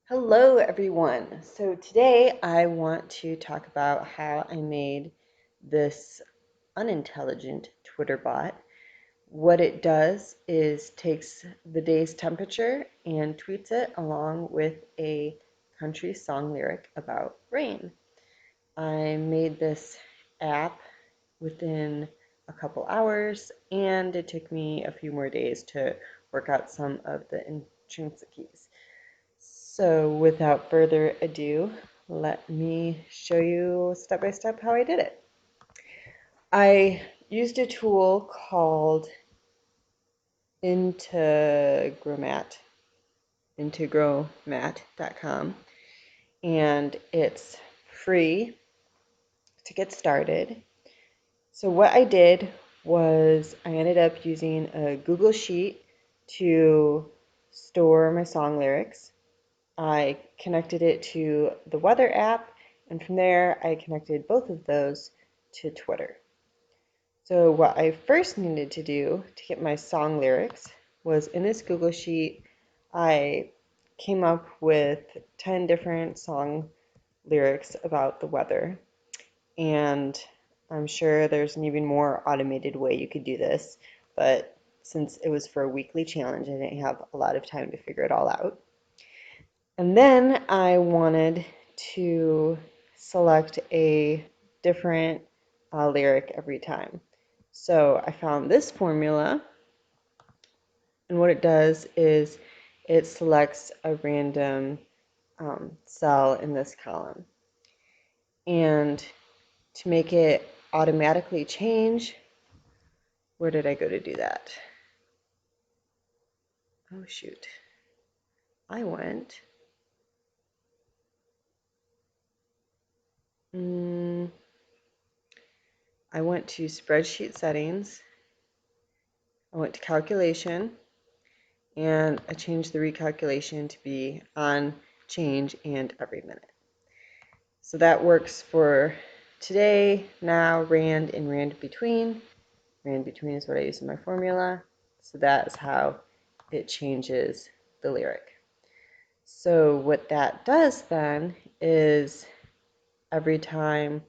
Hello, everyone. So today I want to talk about how I made this unintelligent Twitter bot. What it does is takes the day's temperature and tweets it along with a country song lyric about rain. I made this app within a couple hours, and it took me a few more days to work out some of the intrinsicies. So without further ado, let me show you step by step how I did it. I used a tool called Integromat, integromat.com, and it's free to get started. So what I did was I ended up using a Google Sheet to store my song lyrics. I connected it to the weather app, and from there I connected both of those to Twitter. So what I first needed to do to get my song lyrics was in this Google Sheet, I came up with 10 different song lyrics about the weather. And I'm sure there's an even more automated way you could do this, but since it was for a weekly challenge, I didn't have a lot of time to figure it all out. And then I wanted to select a different lyric every time. So I found this formula, and what it does is it selects a random cell in this column. And to make it automatically change, where did I go to do that? Oh, shoot. I went. I went to spreadsheet settings. I went to calculation, and I changed the recalculation to be on, change, and every minute. So that works for today, now, rand, and rand between. Rand between is what I use in my formula. So that is how it changes the lyric. So what that does then is every time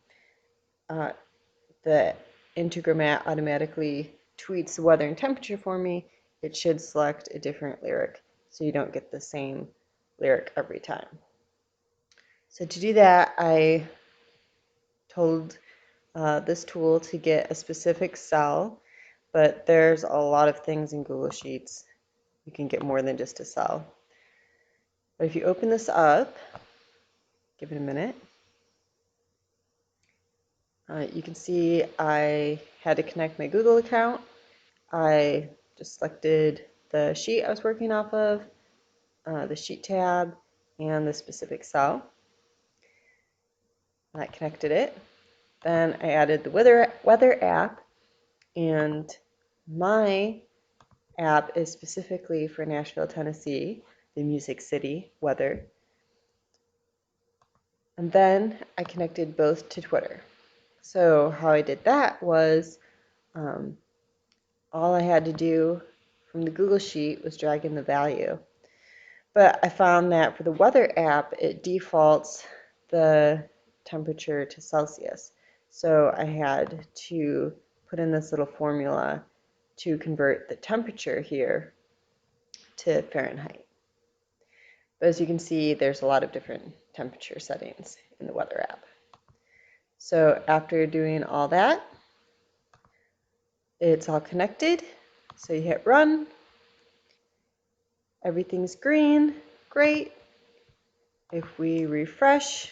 the Integromat automatically tweets the weather and temperature for me, it should select a different lyric so you don't get the same lyric every time. So to do that, I told this tool to get a specific cell, but there's a lot of things in Google Sheets. You can get more than just a cell. But if you open this up, give it a minute, you can see I had to connect my Google account. I just selected the sheet I was working off of, the sheet tab, and the specific cell. I connected it. Then I added the weather app, and my app is specifically for Nashville, Tennessee, the Music City weather. And then I connected both to Twitter. So how I did that was all I had to do from the Google Sheet was drag in the value. But I found that for the weather app, it defaults the temperature to Celsius. So I had to put in this little formula to convert the temperature here to Fahrenheit. But as you can see, there's a lot of different temperature settings in the weather app. So after doing all that, it's all connected. So you hit run. Everything's green. Great. If we refresh,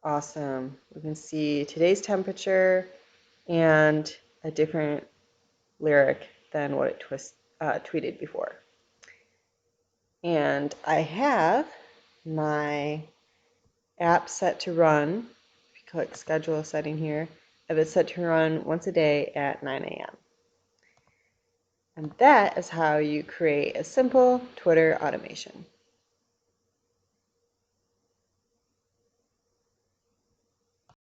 awesome. We can see today's temperature and a different lyric than what it tweeted before. And I have my app set to run. If you click schedule setting here, I have it set to run once a day at 9 a.m. And that is how you create a simple Twitter automation.